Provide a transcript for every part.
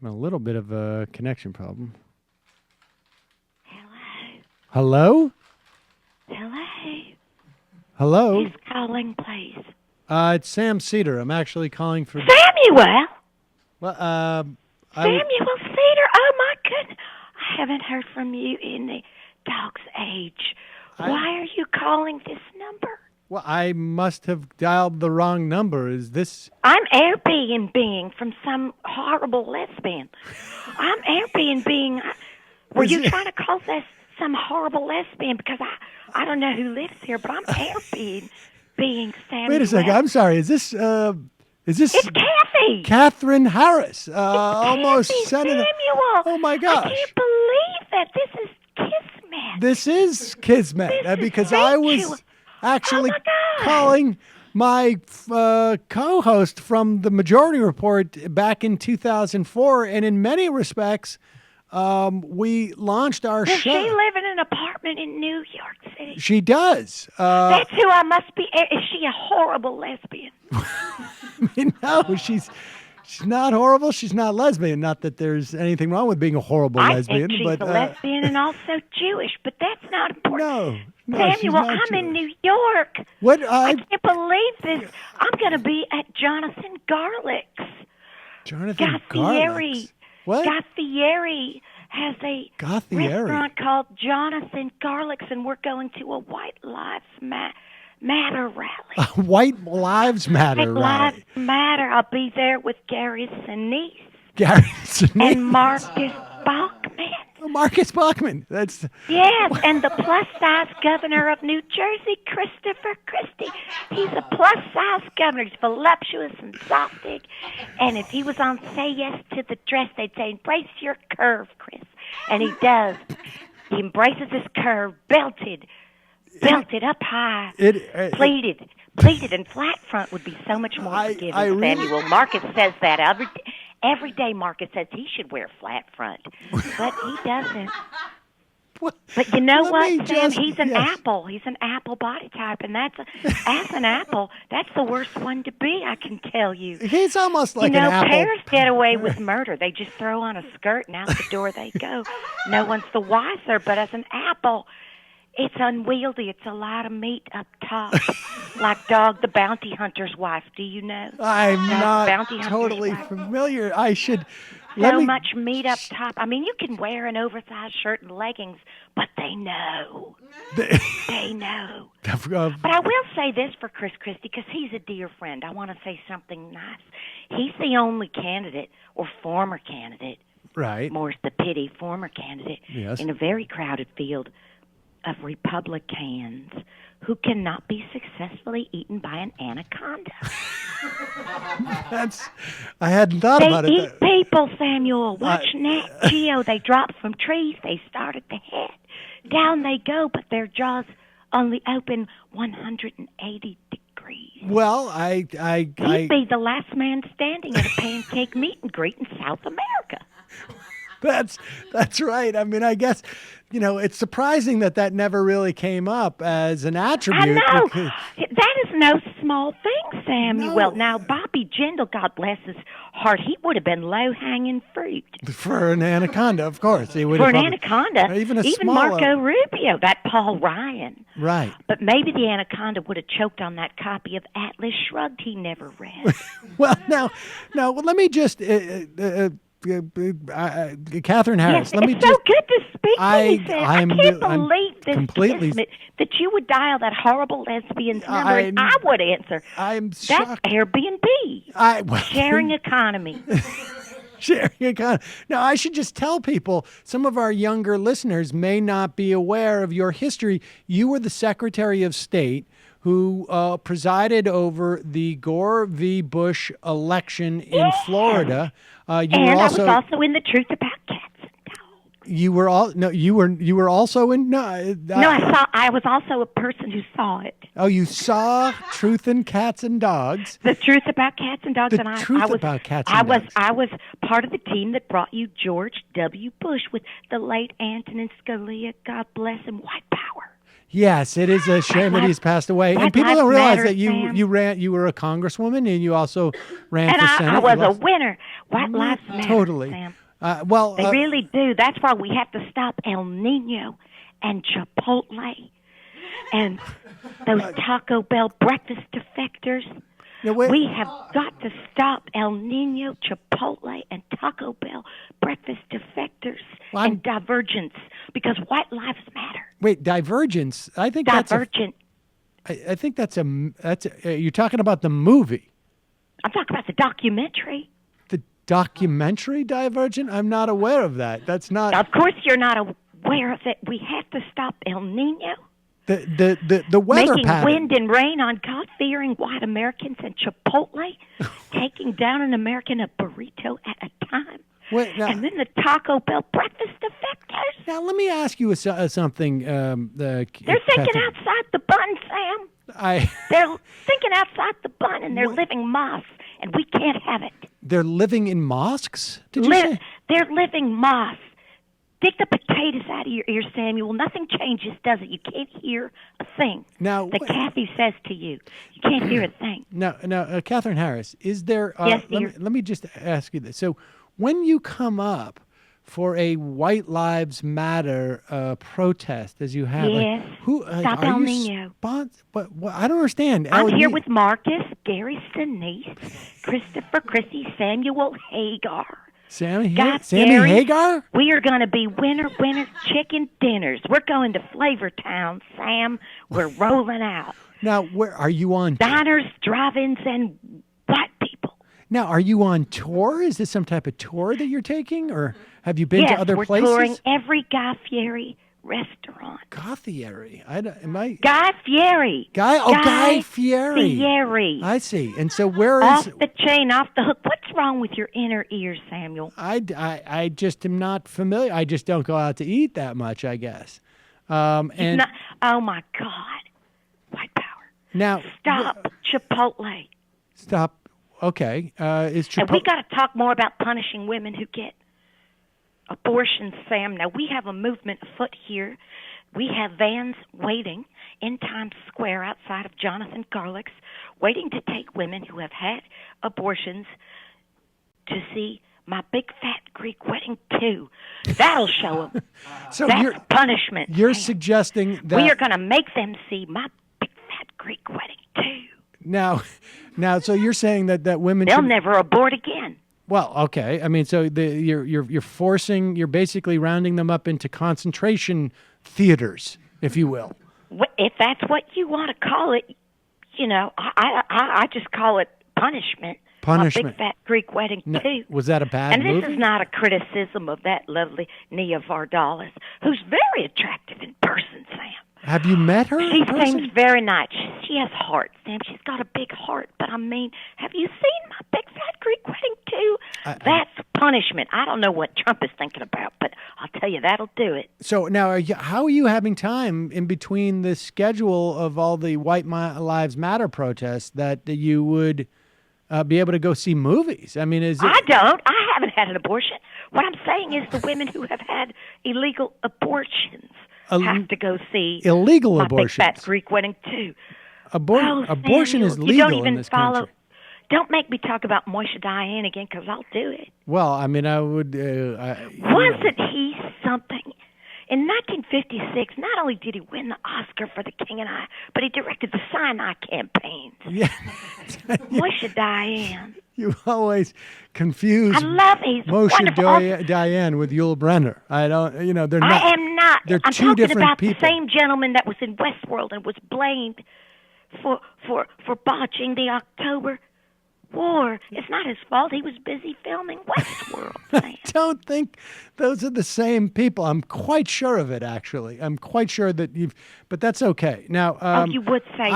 having a little bit of a connection problem. Hello? Hello? Hello? Hello? Who's calling, please? It's Sam Seder. I'm actually calling for... Samuel! Well, Samuel Cedar! Oh, my goodness. I haven't heard from you in the dog's age. Why are you calling this number? Well, I must have dialed the wrong number. Is this... I'm Airbnb-ing from some horrible lesbian. I'm Airbnb-ing... Were you trying to call this some horrible lesbian? Because I don't know who lives here, but I'm Airbnb-ing Samuel. Wait a second. I'm sorry. Is this... It's Kathy! Katherine Harris. Almost Kathy, Senator... Samuel! Oh, my gosh. I can't believe that. This is Kismet. This is Kismet. This is because I Rachel. was actually Oh, my God. calling my co-host from the Majority Report back in 2004, and in many respects, we launched our Does show. she live in an apartment in New York City? She does. That's who I must be. Is she a horrible lesbian? No, she's not horrible. She's not lesbian. Not that there's anything wrong with being a horrible I lesbian. think she's but, a lesbian and also Jewish, but that's not important. No, she's Samuel, not I'm in Jewish. New York. What? I can't believe this. I'm going to be at Jonathan Garlick's. Jonathan Gaffieri. Garlick's. What? Gaffieri has a Gaffieri? restaurant called Jonathan Garlick's, and we're going to a White Lives Matter rally. White Lives Matter White Lives rally. Matter. I'll be there with Gary Sinise Gary Sinise. and Marcus Bachman. Oh, Marcus Bachman. That's Yes, and the plus-size governor of New Jersey, Christopher Christie. He's a plus-size governor. He's voluptuous and softic. And if he was on Say Yes to the Dress, they'd say, embrace your curve, Chris. And he does. He embraces his curve, belted up high, pleated, and flat front would be so much more forgiving, Samuel. Marcus says that every day. Marcus says he should wear flat front, but he doesn't. But you know what, Sam? He's an apple. He's an apple body type, and as an apple, that's the worst one to be. I can tell you. He's almost like an apple. Pears get away with murder. They just throw on a skirt and out the door they go. No one's the wiser. But as an apple, it's unwieldy. It's a lot of meat up top, like Dog the Bounty Hunter's wife. Do you know? I'm not Bounty Hunter's totally wife. familiar. I should. Much meat up top. I mean, you can wear an oversized shirt and leggings, but they know. They know. But I will say this for Chris Christie, because he's a dear friend. I want to say something nice. He's the only candidate, or former candidate, right? More's the pity, former candidate, yes, in a very crowded field of Republicans who cannot be successfully eaten by an anaconda. I hadn't thought about it. They eat people, Samuel. Watch Nat Geo. They drop from trees. They start at the head. Down they go, but their jaws only open 180 degrees. Well, He'd be the last man standing at a pancake meet and greet in South America. That's right. I mean, I guess, it's surprising that never really came up as an attribute. I know. That is no small thing, Samuel. No. Now, Bobby Jindal, God bless his heart, he would have been low-hanging fruit. For an anaconda, of course. He would For have an anaconda. Even Marco Rubio, that Paul Ryan. Right. But maybe the anaconda would have choked on that copy of Atlas Shrugged he never read. Well, now, let me just... Katherine Harris. Yes, it's so good to speak to you, Sam. I can't believe this completely that you would dial that horrible lesbian's number and I would answer. I'm That's shocked. Airbnb. Sharing economy. Sharing economy. Now, I should just tell people, some of our younger listeners may not be aware of your history. You were the Secretary of State who presided over the Gore v. Bush election in Florida. I was also in the Truth About Cats and Dogs. You were also in I was also a person who saw it. Oh, you saw Truth and Cats and Dogs. The Truth About Cats and Dogs. I was part of the team that brought you George W. Bush with the late Antonin Scalia, God bless him, white power. Yes, it is a shame that he's passed away. And White people Lives don't realize Matter, that Sam. you were a congresswoman and you also ran And for I Senate. was You a also- winner. White Lives Matter, Totally. Sam. Well, They really do. That's why we have to stop El Nino and Chipotle and those Taco Bell breakfast defectors. no, wait. We have got to stop El Nino, Chipotle, and Taco Bell breakfast defectors and divergence because white lives matter. Wait, divergence. I think Divergent. I think you're talking about the movie. I'm talking about the documentary. The documentary Divergent? I'm not aware of that. That's not. Of course, you're not aware of it. We have to stop El Nino. The weather Making pattern. wind and rain on God-fearing white Americans and Chipotle, taking down an American a burrito at a time. Wait, now, And then the Taco Bell breakfast defectors. now let me ask you something. They're thinking outside the bun, Sam. They're thinking outside the bun, and they're living moss, and we can't have it. They're living in mosques? Did you say? They're living moss. Dig the potatoes out of your ears, Samuel. Nothing changes, does it? You can't hear a thing Now, that Kathy says to you. You can't hear a thing. Now, Katherine Harris, is there? Yes, dear. Let me just ask you this. So, when you come up for a White Lives Matter protest, as you have, Yes. who Stop are El you Nino. What? I don't understand. I'm here with Marcus, Gary Sinise, Christopher Christie, Samuel Hagar. Sammy Gary, Hagar. We are going to be winner chicken dinners. We're going to Flavortown, Sam. We're rolling out. Now, where are you on? Diners, drive-ins, and white people. Now, are you on tour? Is this some type of tour that you're taking, or have you been Yes, to other we're places? touring every Guy Fieri restaurant. Gothieri. Am I? Guy Fieri. Guy Fieri. Fieri. I see. And so where Off is? the chain, off the hook. What's wrong with your inner ears, Samuel? I just am not familiar. I just don't go out to eat that much, I guess. And Oh my God, white power! now Stop Chipotle. Stop. Okay. Is And we Chipotle? got to talk more about punishing women who get abortions, Sam. Now, we have a movement afoot here. We have vans waiting in Times Square outside of Jonathan Garlick's, waiting to take women who have had abortions to see My Big Fat Greek Wedding 2. That'll show them. So That's punishment. You're Sam. suggesting that We are going to make them see My Big Fat Greek Wedding 2. now. So you're saying that women They'll should, never abort again. well, okay. I mean, so you're basically rounding them up into concentration theaters, if you will. If that's what you want to call it, you know, I just call it punishment. Punishment. A Big Fat Greek Wedding, No, too. was that a bad And this movie? is not a criticism of that lovely Nia Vardalos, who's very attractive in person, Sam. Have you met her? She in person? sings very nice. She has heart, Sam. She's got a big heart. But I mean, have you seen My Big Fat Greek Wedding, too? That's punishment. I don't know what Trump is thinking about, but I'll tell you, that'll do it. So now, how are you having time in between the schedule of all the White Lives Matter protests that you would be able to go see movies? I mean, is it? I don't. I haven't had an abortion. What I'm saying is the women who have had illegal abortions have to go see illegal My abortions. Big Fat Greek Wedding, too. Abortion Samuel, is you legal don't even in this follow. country. Don't make me talk about Moisha Diane again, because I'll do it. Well, I mean, I would. Wasn't he something? In 1956, not only did he win the Oscar for The King and I, but he directed the Sinai campaigns. Yeah. Moisha Diane. You always confuse I love he's Moshe wonderful. Diane with Yul Brynner. I don't. They're not. I am not. They're I'm two talking different about people. the same gentleman that was in Westworld and was blamed for botching the October War. It's not his fault. He was busy filming Westworld. I don't think those are the same people. I'm quite sure of it, actually. I'm quite sure that you've, but that's okay. Now, you would say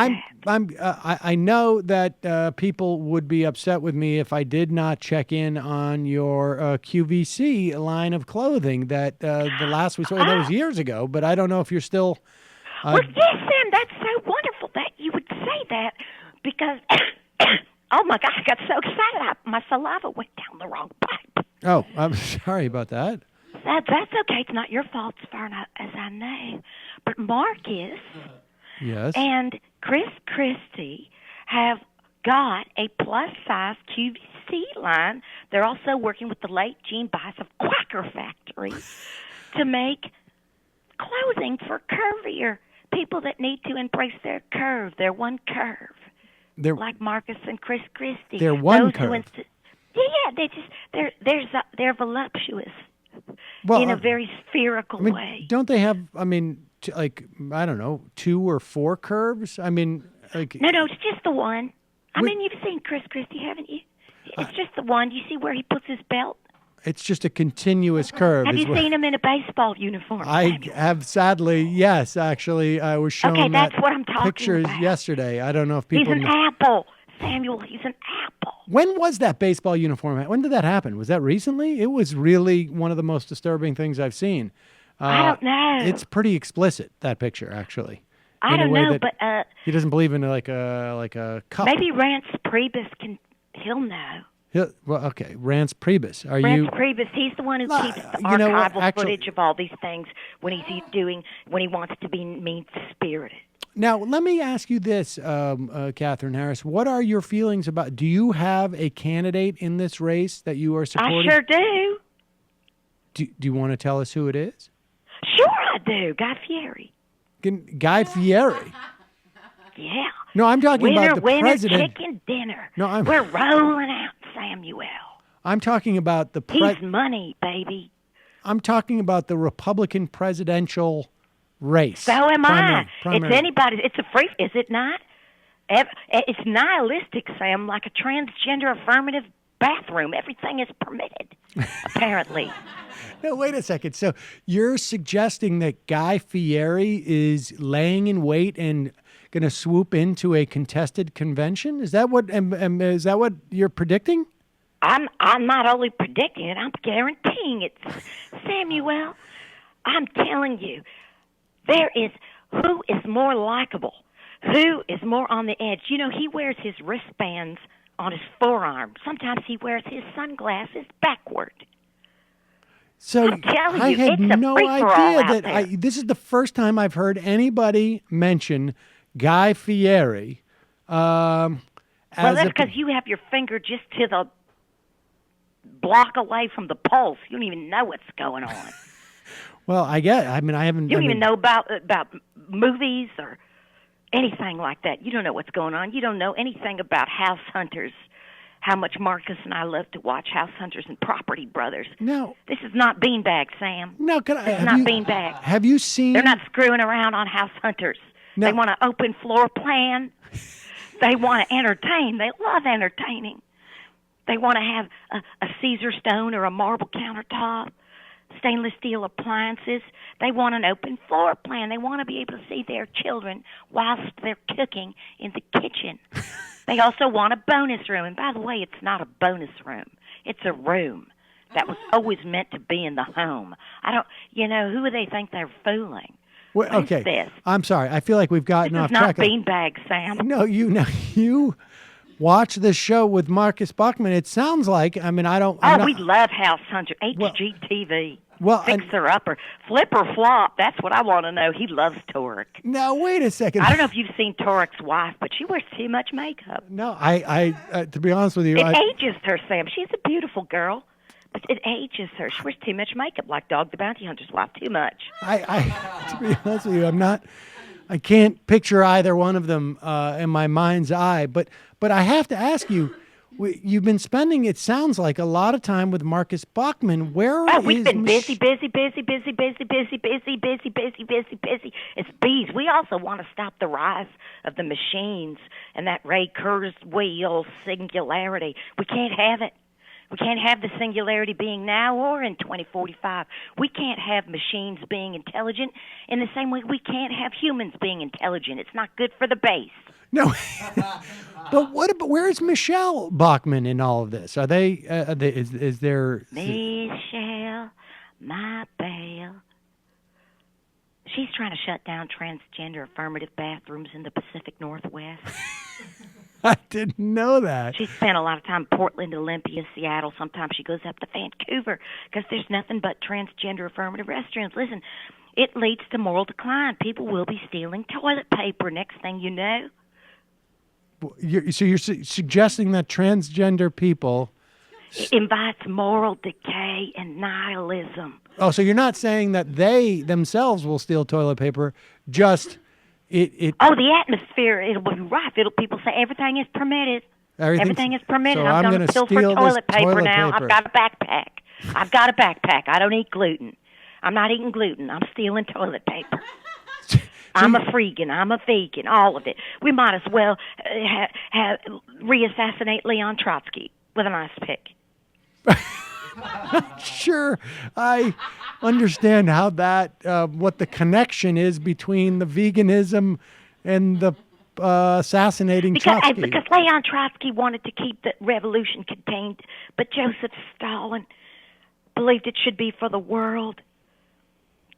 that. I know that people would be upset with me if I did not check in on your QVC line of clothing that the last we saw. That was years ago, but I don't know if you're still. Well, yes, Sam, that's so wonderful that you would say that because, oh my God, I got so excited. My saliva went down the wrong pipe. Oh, I'm sorry about that. That's okay. It's not your fault as far as I know. But Marcus Yes. and Chris Christie have got a plus-size QVC line. They're also working with the late Gene Bice of Quacker Factory to make clothing for curvier people that need to embrace their curve, their one curve. They're Like Marcus and Chris Christie. They're one Those curve. They're voluptuous well, in a very spherical way. Don't they have? I don't know, 2 or 4 curves. I mean, like No, it's just the one. You've seen Chris Christie, haven't you? It's just the one. You see where he puts his belt? it's just a continuous curve. Have you seen him in a baseball uniform? I have, sadly, yes. Actually, I was shown Okay, that's what I'm talking pictures about. yesterday. I don't know if He's people. an apple, Samuel. He's an apple. When was that baseball uniform? When did that happen? Was that recently? It was really one of the most disturbing things I've seen. I don't know. It's pretty explicit, that picture, actually. I don't know, but he doesn't believe in like a cup. maybe Rance Priebus he'll know. Well, okay, Rance Priebus. Rance Priebus, he's the one who keeps the archival footage of all these things when he wants to be mean-spirited. Now, let me ask you this, Katherine Harris. What are your feelings about? Do you have a candidate in this race that you are supporting? I sure do. Do you want to tell us who it is? Sure, I do. Guy Fieri. Guy Fieri. Yeah. No, I'm talking about the president. Winner, chicken dinner. No, we're rolling out Samuel. I'm talking about the He's money, baby. I'm talking about the Republican presidential race. So am I. Primary. It's anybody's. It's a free. Is it not? It's nihilistic, Sam, like a transgender affirmative bathroom. Everything is permitted, apparently. No, wait a second. So you're suggesting that Guy Fieri is laying in wait and going to swoop into a contested convention? Is that what you're predicting? I'm not only predicting it, I'm guaranteeing it, Samuel. I'm telling you, who is more likable, who is more on the edge. You know, he wears his wristbands on his forearm. Sometimes he wears his sunglasses backward. So I'm telling I you, had it's a no free-for-all idea out there. this is the first time I've heard anybody mention Guy Fieri. Well, that's because you have your finger just to the block away from the pulse. You don't even know what's going on. Well, I haven't. You don't even know about movies or anything like that. You don't know what's going on. You don't know anything about House Hunters. How much Marcus and I love to watch House Hunters and Property Brothers. No. This is not Beanbag, Sam. No, It's not Beanbag. Have you seen? They're not screwing around on House Hunters. No. They want an open floor plan. They want to entertain. They love entertaining. They want to have a Caesar stone or a marble countertop, stainless steel appliances. They want an open floor plan. They want to be able to see their children whilst they're cooking in the kitchen. They also want a bonus room. And by the way, it's not a bonus room. It's a room that was always meant to be in the home. Who do they think they're fooling? Well, okay. This? I'm sorry. I feel like we've gotten off track. This is not Beanbag, Sam. No, you watch this show with Marcus Buckman. It sounds like, we love House Hunter, HGTV. Well, Fixer Upper, Flip or Flop. That's what I want to know. He loves Torek. Now, wait a second. I don't know if you've seen Torek's wife, but she wears too much makeup. No, I to be honest with you, it ages her, Sam. She's a beautiful girl, but it ages her. She wears too much makeup, like Dog the Bounty Hunter's wife. Too much. To be honest with you, I can't picture either one of them in my mind's eye. But I have to ask you. You've been spending, it sounds like, a lot of time with Marcus Bachman. We've been busy. It's bees. We also want to stop the rise of the machines and that Ray Kurzweil singularity. We can't have it. We can't have the singularity being now or in 2045. We can't have machines being intelligent in the same way we can't have humans being intelligent. It's not good for the base. No, but where's Michelle Bachmann in all of this? Are they? Is there? Michelle, my belle. She's trying to shut down transgender affirmative bathrooms in the Pacific Northwest. I didn't know that. She spent a lot of time in Portland, Olympia, Seattle. Sometimes she goes up to Vancouver because there's nothing but transgender affirmative restrooms. Listen, It leads to moral decline. People will be stealing toilet paper next thing you know. So you're suggesting that transgender people... It invites moral decay and nihilism. Oh, so you're not saying that they themselves will steal toilet paper, just it... Oh, the atmosphere, it'll be rife. People say everything is permitted. Everything is permitted. So I'm going to steal for toilet paper now. Paper. I've got a backpack. I don't eat gluten. I'm not eating gluten. I'm stealing toilet paper. I'm a freegan. I'm a vegan. All of it. We might as well reassassinate Leon Trotsky with an ice pick. Sure, I understand how that, what the connection is between the veganism and the assassinating Trotsky. Because Leon Trotsky wanted to keep the revolution contained, but Joseph Stalin believed it should be for the world.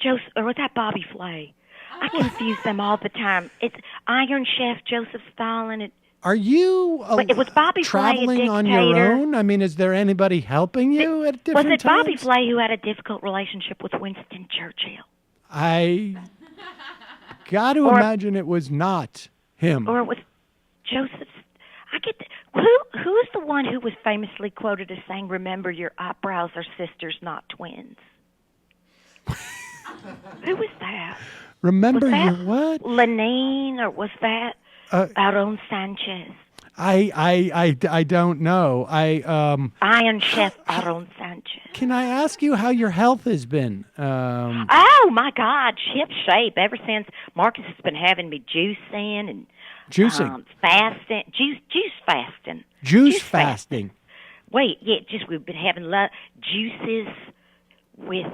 Or was that Bobby Flay? I confuse them all the time. It's Iron Chef, Joseph Stalin. Are you it was Bobby traveling Flay, on your own? I mean, is there anybody helping you at different times? Was it Bobby Flay who had a difficult relationship with Winston Churchill? I got to imagine it was not him. Or it was Joseph. Who's the one who was famously quoted as saying, "Remember, your eyebrows are sisters, not twins"? Who was that? Remember your what? Lenin, or was that Aaron Sanchez? I don't know. Iron Chef Aaron Sanchez. Can I ask you how your health has been? Oh my God, ship shape. Ever since Marcus has been having me juicing and fasting, juice fasting. Juice fasting. Wait, yeah, we've been having juices with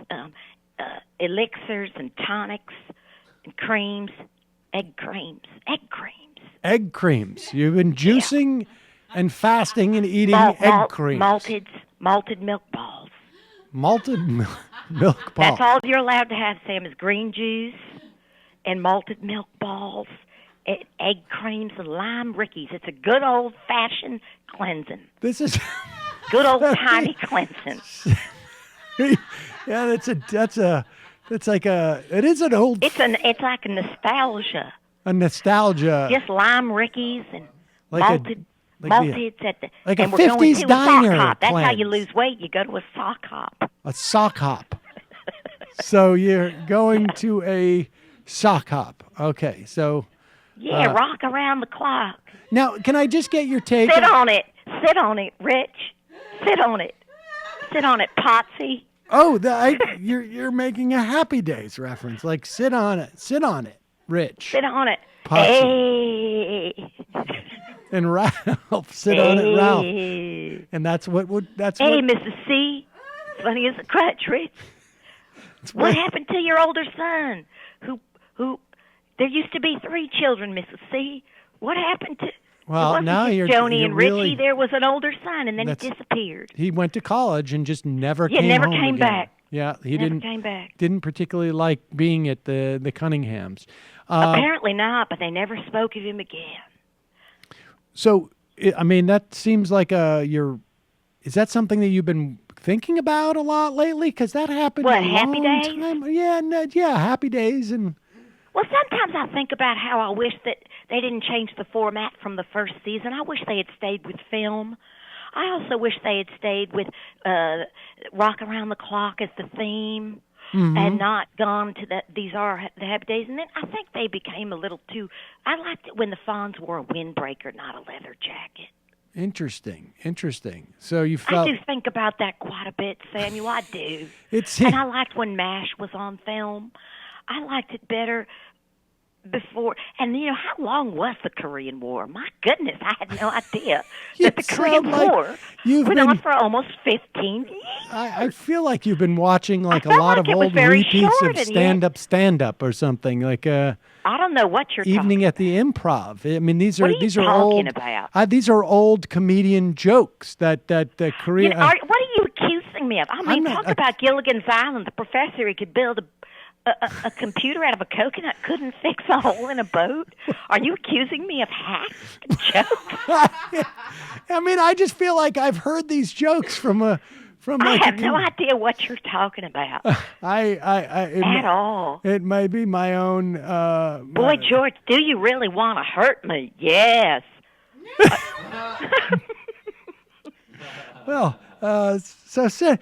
elixirs and tonics and creams, egg creams. Egg creams. You've been juicing and fasting and eating egg creams. Malted milk balls. Malted milk balls. That's all you're allowed to have, Sam, is green juice and malted milk balls, egg creams, and lime rickeys. It's a good old-fashioned cleansing. This is... good old-timey cleansing. Yeah, it is an old... It's like a nostalgia. A nostalgia. Just lime rickeys and malted at the... Like and a we're 50s diner sock hop. That's cleanse. how you lose weight. You go to a sock hop. A sock hop. So you're going to a sock hop. Okay, so... Yeah, rock around the clock. Now, can I just get your take? Sit on it. Sit on it, Rich. Sit on it. Sit on it, Potsy. Oh, you're making a Happy Days reference. Like, sit on it, Rich. Sit on it. Potsy. Hey. And Ralph, sit on it, Ralph. And that's what. Hey, Mrs. C. Funny as a crutch, Rich. What happened to your older son? Who? There used to be 3 children, Mrs. C. What happened to? Well, now you're Joni and Richie. really, there was an older son, and then he disappeared. He went to college and just never came never home came again. back. Yeah, he never came back. Didn't particularly like being at the Cunninghams. Apparently not, but they never spoke of him again. So, I mean, that seems like is that something that you've been thinking about a lot lately? Because that happened a Happy long Days? time. Yeah, Happy Days. And well, sometimes I think about how I wish that they didn't change the format from the first season. I wish they had stayed with film. I also wish they had stayed with Rock Around the Clock as the theme. Mm-hmm. And not gone to These Are the Happy Days. And then I think they became a little too... I liked it when the Fonz wore a windbreaker, not a leather jacket. Interesting. So you felt... I do think about that quite a bit, Samuel. I do. And I liked when MASH was on film. I liked it better before. And, how long was the Korean War? My goodness, I had no idea that the Korean War went on for almost 15 years. I feel like you've been watching a lot of old repeats of Stand Up or something. Like I don't know what you're Evening talking at the Improv. I mean, these are talking old. About? These are old comedian jokes that Korea. What are you accusing me of? I mean, talk about Gilligan's Island. The professor, he could build a computer out of a coconut, couldn't fix a hole in a boat. Are you accusing me of hacks and jokes? I mean, I just feel like I've heard these jokes from from I like have no idea what you're talking about at all. It may be my own. Boy, George, do you really want to hurt me? Yes. Well, so Samuel,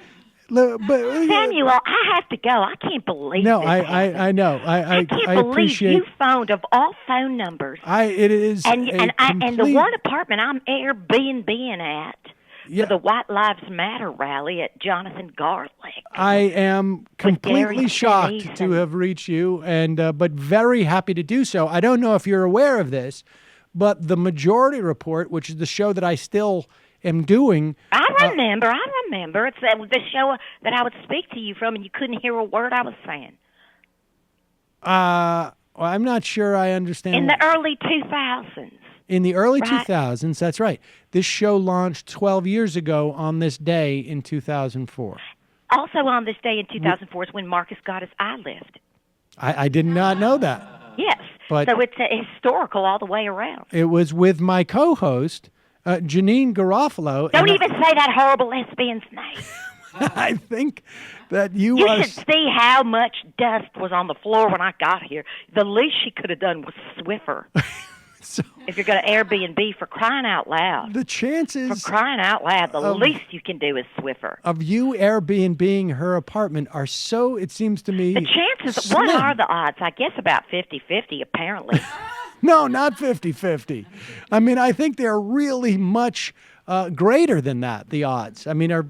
I have to go. I can't believe no, this I know. I can't believe appreciate you phoned of all phone numbers. It is And the complete- one apartment I'm Airbnb-ing at for the White Lives Matter rally at Jonathan Garlick. I am completely Gary shocked Sinise to have reached you, and but very happy to do so. I don't know if you're aware of this, but the Majority Report, which is the show that I still am doing. I remember. It's the show that I would speak to you from, and you couldn't hear a word I was saying. Well, I'm not sure I understand. In the early 2000s. In the early Right. 2000s, that's right. This show launched 12 years ago on this day in 2004. Also on this day in 2004 is when Marcus got his eye lift. I did not know that. Yes. But so it's historical all the way around. it was with my co-host, Janeane Garofalo. Don't even say that horrible lesbian's name. I think that you You are... should see how much dust was on the floor when I got here. The least she could have done was Swiffer. So, If you're going to Airbnb, for crying out loud. the chances For crying out loud, the least you can do is Swiffer. of you Airbnb-ing her apartment are so, it seems to me... The chances, slim. what are the odds? I guess about 50-50, apparently. No, not 50-50. I mean, I think they're really much greater than that, the odds. I mean, Well,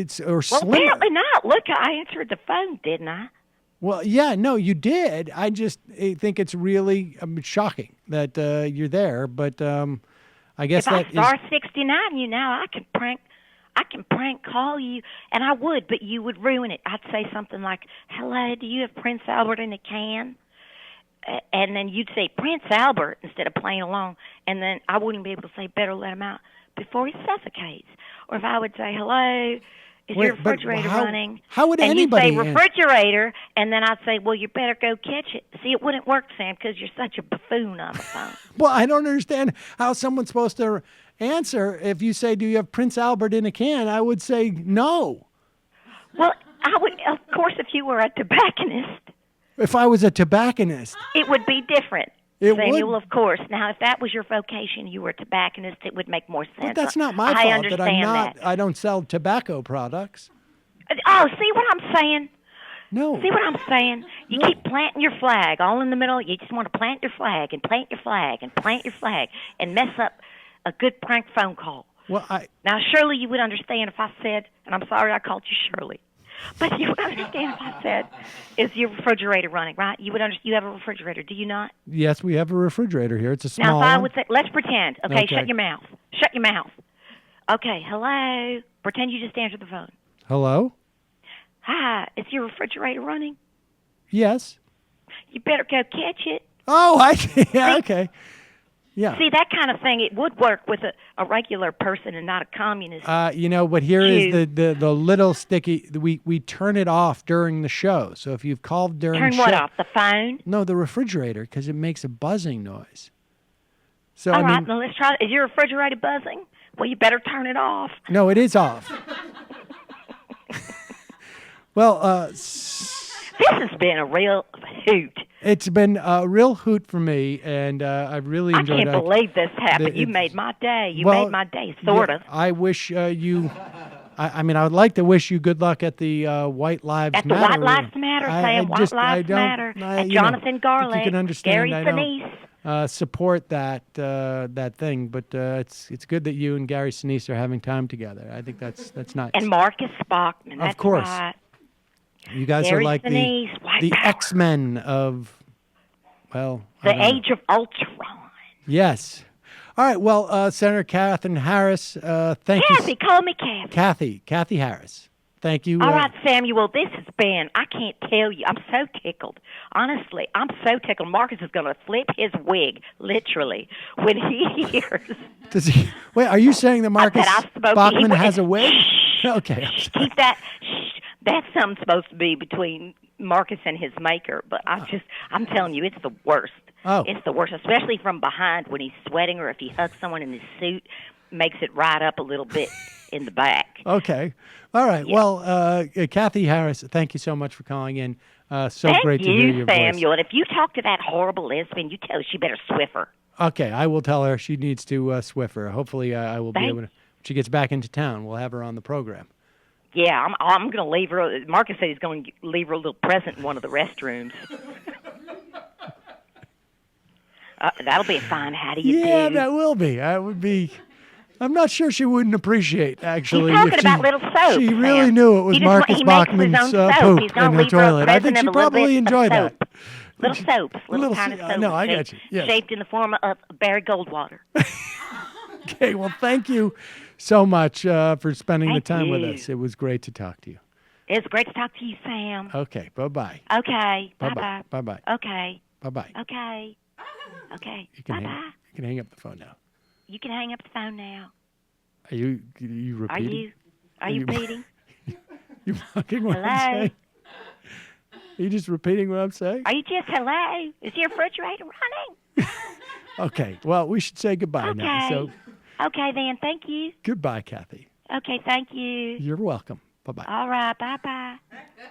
slimmer. apparently not. Look, I answered the phone, didn't I? Well, yeah, no, you did. I think it's really shocking that you're there. But I guess If that I star 69 you now, I can prank call you, and I would, but you would ruin it. I'd say something like, "Hello, do you have Prince Albert in a can?" And then you'd say Prince Albert instead of playing along, and then I wouldn't be able to say, "Better let him out before he suffocates." Or if I would say, "Hello, is Wait, your but refrigerator how- running?" how would and anybody you'd say answer? refrigerator, and then I'd say, "Well, you better go catch it." See, it wouldn't work, Sam, because you're such a buffoon on the phone. Well, I don't understand how someone's supposed to answer if you say, "Do you have Prince Albert in a can?" I would say no. Well, I would, of course, if you were a tobacconist, If I was a tobacconist, it would be different. It Samuel, would. of course. Now, if that was your vocation, you were a tobacconist, it would make more sense. but that's not my I fault understand that I'm not. that. I don't sell tobacco products. Oh, see what I'm saying? No. See what I'm saying? You keep planting your flag all in the middle. You just want to plant your flag and plant your flag and plant your flag and mess up a good prank phone call. Well, Now, surely you would understand if I said, and I'm sorry I called you Shirley, but you would understand if I said, "Is your refrigerator running?" Right? You would you have a refrigerator, do you not? yes, we have a refrigerator here. It's a Now, small if I one. would say, let's pretend. Okay, Okay. shut your mouth. Shut your mouth. Okay, hello. Pretend you just answered the phone. Hello? Hi, is your refrigerator running? Yes. You better go catch it. Oh, yeah, okay. Yeah. See, that kind of thing, it would work with a regular person and not a communist. But here is the little sticky. We turn it off during the show. So if you've called during Turn the what show, off? The phone? No, the refrigerator, because it makes a buzzing noise. So All I right, mean, now let's try it. Is your refrigerator buzzing? Well, you better turn it off. no, it is off. Well, This has been a real hoot. it's been a real hoot for me, and I've really I enjoyed it. can't believe this happened. You it's- made my day. You Well, made my day, sort yeah, of. I wish you. I mean, I would like to wish you good luck at the White Lives At the Matter. White Lives Matter, Sam. White Lives Matter. At Jonathan Garlick. You can understand. Gary I Sinise. don't support that thing, but it's good that you and Gary Sinise are having time together. I think that's nice. And Marcus Bachman. That's Of course. right. You guys Gary are like Sinise, White the Power. X-Men of, well, I The don't know. Age of Ultron. Yes. All right. Well, Senator Katherine Harris, thank Kathy, you. call me Kathy. Kathy Harris. Thank you. All right, Samuel, this has been, I can't tell you, I'm so tickled. Honestly, I'm so tickled. Marcus is going to flip his wig, literally, when he hears. Does he? Wait, are you saying that Marcus I spoke- Bachman he- has a wig? Shh. Okay. I'm sorry. Keep that. Shh. That's something supposed to be between Marcus and his maker, but I'm telling you, it's the worst. Oh. It's the worst, especially from behind when he's sweating or if he hugs someone in his suit, makes it right up a little bit. in the back. Okay. All right. Yeah. Well, Kathy Harris, thank you so much for calling in. So Thank great to hear your Samuel. voice. And if you talk to that horrible lesbian, you tell her she better swiffer. Okay, I will tell her she needs to Swiffer. Hopefully, I will be able to. When she gets back into town, we'll have her on the program. Yeah, I'm going to leave her. Marcus said he's going to leave her a little present in one of the restrooms. That'll be a fine how do you do. Yeah, that will be. That would be. I'm not sure she wouldn't appreciate, actually. He's talking if about little soap. She really knew it was Marcus Bachman's poop He's in her toilet. I think she probably enjoyed that. Little soaps, little tiny soaps. No, I got you. Yes. Shaped in the form of Barry Goldwater. Okay, well, thank you so much for spending the Thank time with you. us. It was great to talk to you. It's great to talk to you, Sam. Okay, bye-bye. Okay, Bye-bye. bye-bye. Bye-bye. Okay, Bye-bye. okay, okay, You can, bye-bye. you can hang up the phone now. You can hang up the phone now. Are you Are repeating? you? Are you repeating? You mocking what I'm Hello? saying? Are you just repeating what I'm saying? Are you just hello? Is your refrigerator running? Okay, well, we should say goodbye now. Okay. So, Okay, then. Thank you. goodbye, Kathy. Okay, thank you. You're welcome. Bye-bye. All right, bye-bye.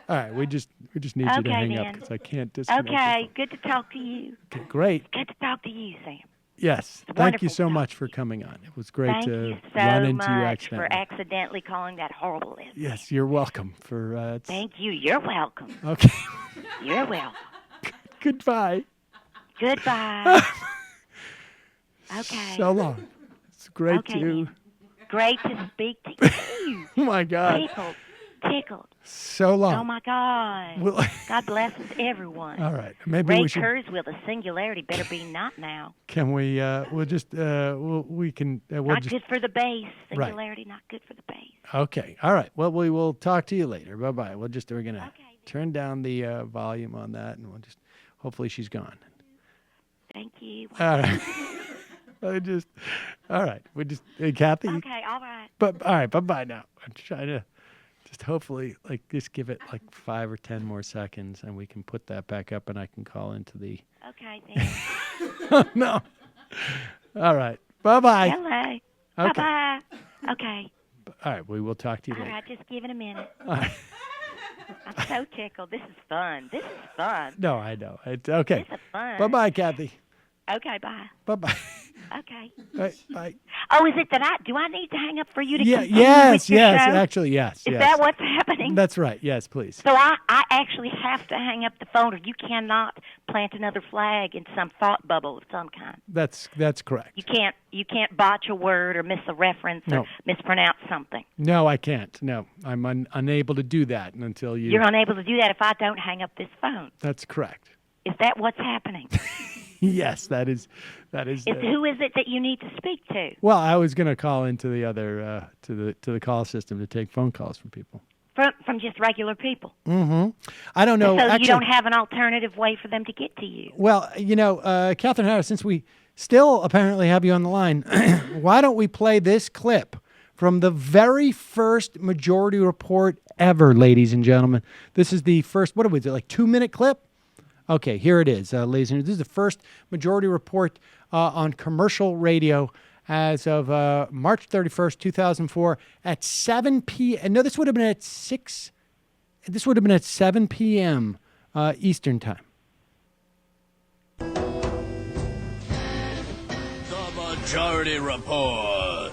All right, we just need you to Okay, hang up then. because I can't disconnect. Okay, good to talk to you. Okay, great. Good to talk to you, Sam. Yes, thank you wonderful so talk much to for coming on. It was great Thank to you so run into you much for accidentally. accidentally calling that horrible lesbian. Yes, you're welcome for. Thank you. You're welcome. Okay. You're welcome. Goodbye. Goodbye. Okay. So long. It's great Okay, to. then. Great to speak to you. Oh my God. Tickled. So long. Oh my God. Well, God blesses everyone. all right. Maybe Ray we should. Kurzweil, the singularity better be not now. Can we? We'll just. We can. We'll Not just. good for the bass. Right. Singularity, not good for the bass. Okay. All right. Well, we will talk to you later. Bye bye. We're gonna Okay. turn down the volume on that, and we'll just. Hopefully, she's gone. Thank you. All right. All right. We just. Kathy. Okay, all right. But all right. Bye bye now. I'm trying to. Just hopefully, just give it 5 or 10 more seconds, and we can put that back up, and I can call into the. Okay, then. Oh, no. All right. Bye-bye. Hello. Okay. Bye-bye. Okay. All right. We will talk to you All later. right, just give it a minute. All right. I'm so tickled. This is fun. This is fun. No, I know. It's okay. This is fun. Bye-bye, Kathy. Okay, bye. Bye-bye. Okay. All right, bye. Oh, is it that do I need to hang up for you to Yeah. continue Yes. with your Yes. show? Actually, yes. Is yes. that what's happening? That's right. Yes, please. So I actually have to hang up the phone, or you cannot plant another flag in some thought bubble of some kind. That's correct. You can't botch a word or miss a reference No. or mispronounce something. No, I can't. No, I'm unable to do that until you. You're unable to do that if I don't hang up this phone. That's correct. Is that what's happening? Yes, that is. Who is it that you need to speak to? Well, I was going to call into the other to the call system to take phone calls from people. From just regular people. Mm-hmm. I don't know. So Actually, you don't have an alternative way for them to get to you. Well, Katherine Harris, since we still apparently have you on the line, why don't we play this clip from the very first Majority Report ever, ladies and gentlemen? This is the first, what was it, 2-minute clip? Okay, here it is, ladies and gentlemen. This is the first Majority Report on commercial radio as of March 31st, 2004 at 7 p.m. No, this would have been at 6. This would have been at 7 p.m. Eastern time. The Majority Report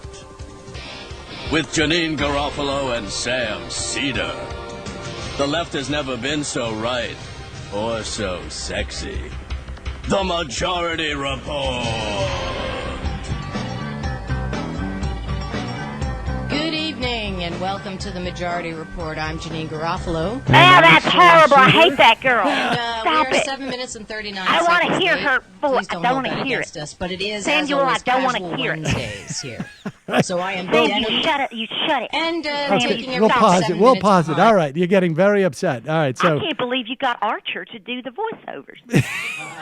with Janeane Garofalo and Sam Seder. The left has never been so right or so sexy. The Majority Report. Good evening and welcome to the Majority Report. I'm Janeane Garofalo. Oh, that's horrible. I hate that girl. Stop We're it. 7 minutes and 39 I seconds. want to hear late. her voice. Please I don't don't hold want to that hear against it. us, but it is, Samuel, as always, I don't wanna Casual hear it. Wednesdays here. So I am Sam, Denim you shut it. You shut it. and Okay, taking we'll everything pause it. 7 We'll minutes pause it. behind. All right, you're getting very upset. All right, so I can't believe you got Archer to do the voiceovers.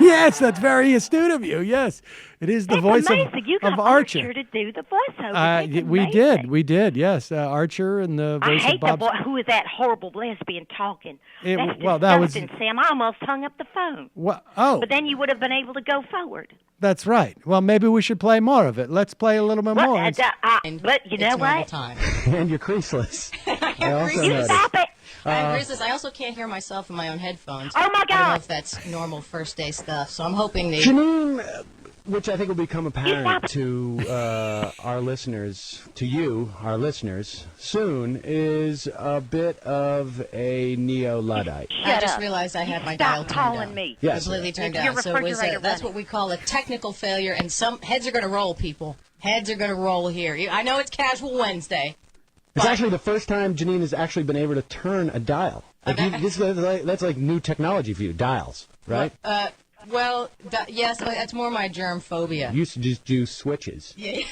yes, that's very astute of you. Yes, it is the That's voice amazing. You got of Archer. to do the voiceovers. That's We amazing. did. Yes, Archer and the I voice hate of that Bob. boy. Who is that horrible lesbian talking? That's that was. disgusting, Sam. I almost hung up the phone. Oh, But then you would have been able to go forward. that's right. Well, maybe we should play more of it. Let's play a little bit more. But you It's know normal what? time. And you're creaseless. I also You noticed. Stop it. I'm Christmas. I also can't hear myself in my own headphones. Oh, my I don't know God. if that's normal first day stuff, so I'm hoping they... Janeane, which I think will become apparent to our listeners, to you, our listeners, soon, is a bit of a neo-Luddite. I just realized I had my dial Stop turned calling down. me. Yes. Completely turned Your down. So it was refrigerator that's running. what we call a technical failure, and some heads are going to roll, people. Heads are going to roll here. I know it's Casual Wednesday. It's actually the first time Janeane has actually been able to turn a dial. Like that's like new technology for you, dials, right? Yes, that's more my germ phobia. You used to just do switches. Yeah,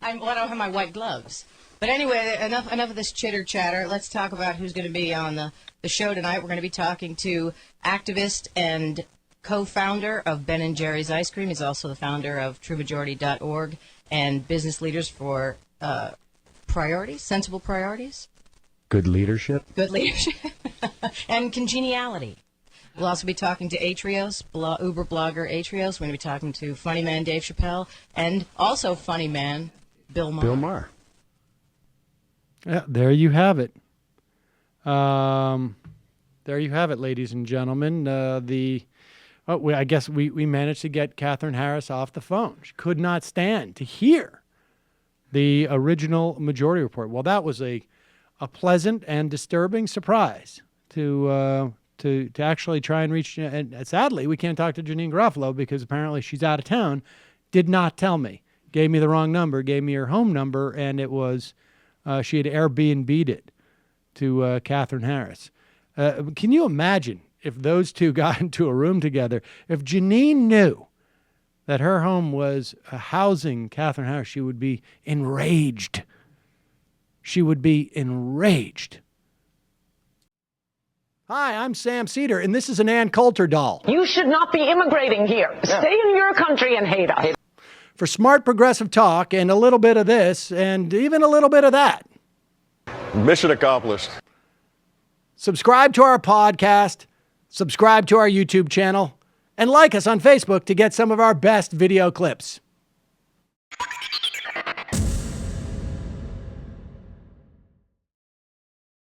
I don't have my white gloves. But anyway, enough of this chitter chatter. Let's talk about who's going to be on the show tonight. We're going to be talking to activist and co-founder of Ben & Jerry's Ice Cream. He's also the founder of TrueMajority.org and business leaders for priorities, sensible priorities. Good leadership. Good leadership. And congeniality. We'll also be talking to Atrios, Uber blogger Atrios. We're going to be talking to funny man Dave Chappelle and also funny man Bill Maher. Bill Maher. Yeah, there you have it. There you have it, ladies and gentlemen. I guess we managed to get Katherine Harris off the phone. She could not stand to hear the original Majority Report. Well, that was a pleasant and disturbing surprise to actually try and reach. And sadly, we can't talk to Janeane Garofalo because apparently she's out of town. Did not tell me. Gave me the wrong number. Gave me her home number, and it was she had Airbnb'd it to Katherine Harris. Can you imagine if those two got into a room together? If Janeane knew that her home was housing Katherine Harris, she would be enraged. She would be enraged. Hi, I'm Sam Seder, and this is an Ann Coulter doll. You should not be immigrating here. Stay in your country and hate us. For smart progressive talk and a little bit of this and even a little bit of that. Mission accomplished. Subscribe to our podcast, subscribe to our YouTube channel, and like us on Facebook to get some of our best video clips.